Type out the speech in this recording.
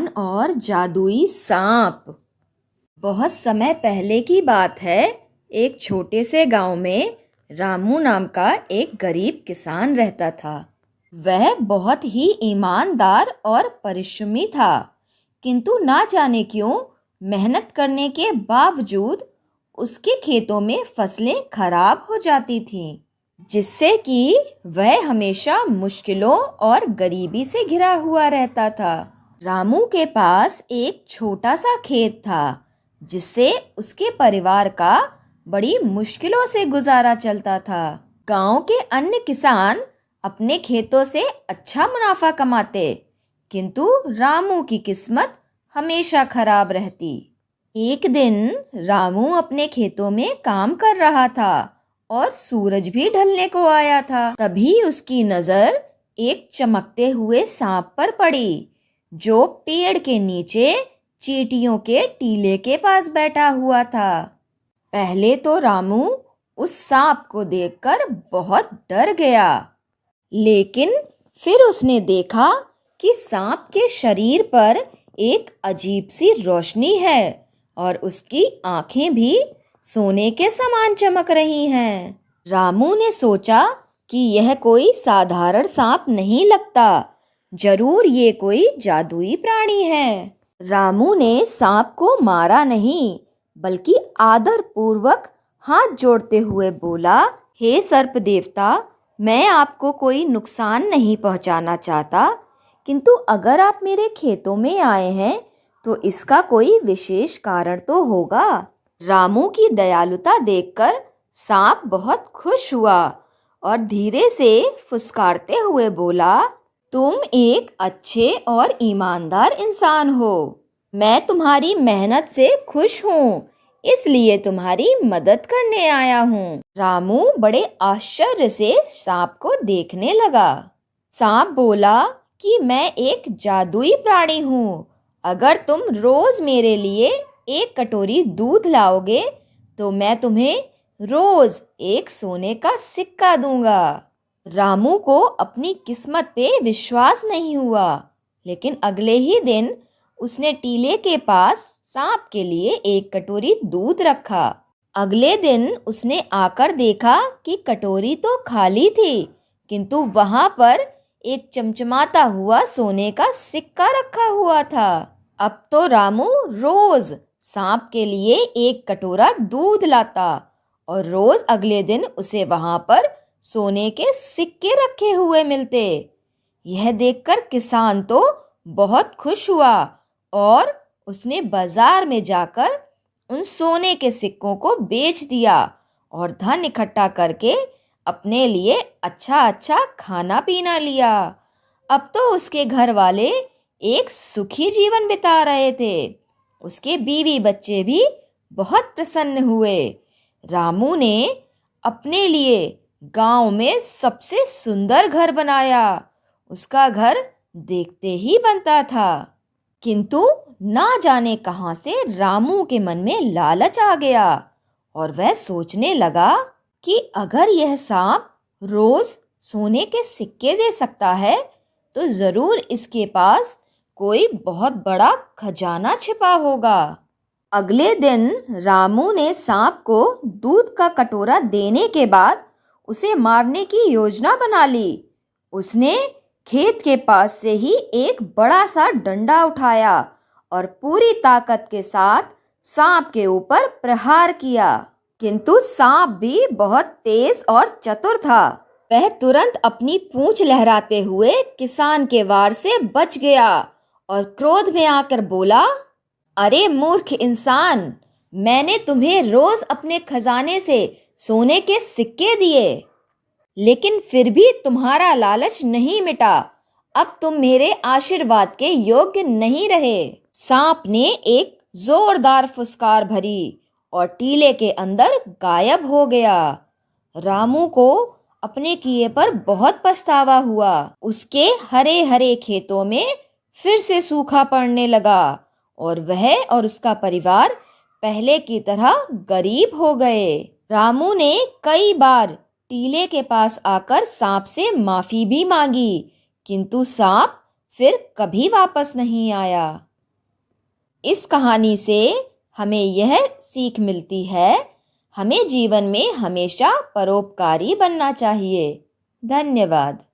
किसान और जादुई सांप। बहुत समय पहले की बात है। एक छोटे से गांव में रामू नाम का एक गरीब किसान रहता था। वह बहुत ही ईमानदार और परिश्रमी था, किंतु ना जाने क्यों मेहनत करने के बावजूद उसके खेतों में फसलें खराब हो जाती थीं, जिससे कि वह हमेशा मुश्किलों और गरीबी से घिरा हुआ रहता था। रामू के पास एक छोटा सा खेत था, जिससे उसके परिवार का बड़ी मुश्किलों से गुजारा चलता था। गांव के अन्य किसान अपने खेतों से अच्छा मुनाफा कमाते, किंतु रामू की किस्मत हमेशा खराब रहती। एक दिन रामू अपने खेतों में काम कर रहा था और सूरज भी ढलने को आया था। तभी उसकी नजर एक चमकते हुए सांप पर पड़ी, जो पेड़ के नीचे चींटियों के टीले के पास बैठा हुआ था। पहले तो रामू उस सांप को देखकर बहुत डर गया, लेकिन फिर उसने देखा कि सांप के शरीर पर एक अजीब सी रोशनी है और उसकी आंखें भी सोने के समान चमक रही हैं। रामू ने सोचा कि यह कोई साधारण सांप नहीं लगता, जरूर ये कोई जादुई प्राणी है। रामू ने सांप को मारा नहीं, बल्कि आदर पूर्वक हाथ जोड़ते हुए बोला, हे सर्प देवता, मैं आपको कोई नुकसान नहीं पहुंचाना चाहता, किंतु अगर आप मेरे खेतों में आए हैं तो इसका कोई विशेष कारण तो होगा। रामू की दयालुता देखकर सांप बहुत खुश हुआ और धीरे से फुसकारते हुए बोला, तुम एक अच्छे और ईमानदार इंसान हो। मैं तुम्हारी मेहनत से खुश हूँ, इसलिए तुम्हारी मदद करने आया हूँ। रामू बड़े आश्चर्य से सांप को देखने लगा। सांप बोला कि मैं एक जादुई प्राणी हूँ। अगर तुम रोज मेरे लिए एक कटोरी दूध लाओगे तो मैं तुम्हें रोज एक सोने का सिक्का दूंगा। रामू को अपनी किस्मत पे विश्वास नहीं हुआ, लेकिन अगले ही दिन उसने टीले के पास सांप के लिए एक कटोरी दूध रखा। अगले दिन उसने आकर देखा कि कटोरी तो खाली थी, किंतु वहां पर एक चमचमाता हुआ सोने का सिक्का रखा हुआ था। अब तो रामू रोज सांप के लिए एक कटोरा दूध लाता और रोज अगले दिन उसे वहां पर सोने के सिक्के रखे हुए मिलते। यह देखकर किसान तो बहुत खुश हुआ और उसने बाजार में जाकर उन सोने के सिक्कों को बेच दिया और धन इकट्ठा करके अपने लिए अच्छा अच्छा खाना पीना लिया। अब तो उसके घर वाले एक सुखी जीवन बिता रहे थे। उसके बीवी बच्चे भी बहुत प्रसन्न हुए। रामू ने अपने लिए गांव में सबसे सुंदर घर बनाया। उसका घर देखते ही बनता था, किंतु ना जाने कहां से रामू के मन में लालच आ गया और वह सोचने लगा कि अगर यह सांप रोज सोने के सिक्के दे सकता है तो जरूर इसके पास कोई बहुत बड़ा खजाना छिपा होगा। अगले दिन रामू ने सांप को दूध का कटोरा देने के बाद उसे मारने की योजना बना ली। उसने खेत के पास से ही एक बड़ा सा डंडा उठाया और पूरी ताकत के साथ सांप के ऊपर प्रहार किया, किंतु सांप भी बहुत तेज और चतुर था। वह तुरंत अपनी पूंछ लहराते हुए किसान के वार से बच गया और क्रोध में आकर बोला, अरे मूर्ख इंसान, मैंने तुम्हें रोज अपने खजाने से सोने के सिक्के दिए, लेकिन फिर भी तुम्हारा लालच नहीं मिटा। अब तुम मेरे आशीर्वाद के योग्य नहीं रहे। सांप ने एक जोरदार फुसकार भरी और टीले के अंदर गायब हो गया। रामू को अपने किए पर बहुत पछतावा हुआ। उसके हरे हरे खेतों में फिर से सूखा पड़ने लगा और वह और उसका परिवार पहले की तरह गरीब हो गए। रामू ने कई बार टीले के पास आकर सांप से माफी भी मांगी, किंतु सांप फिर कभी वापस नहीं आया। इस कहानी से हमें यह सीख मिलती है, हमें जीवन में हमेशा परोपकारी बनना चाहिए। धन्यवाद।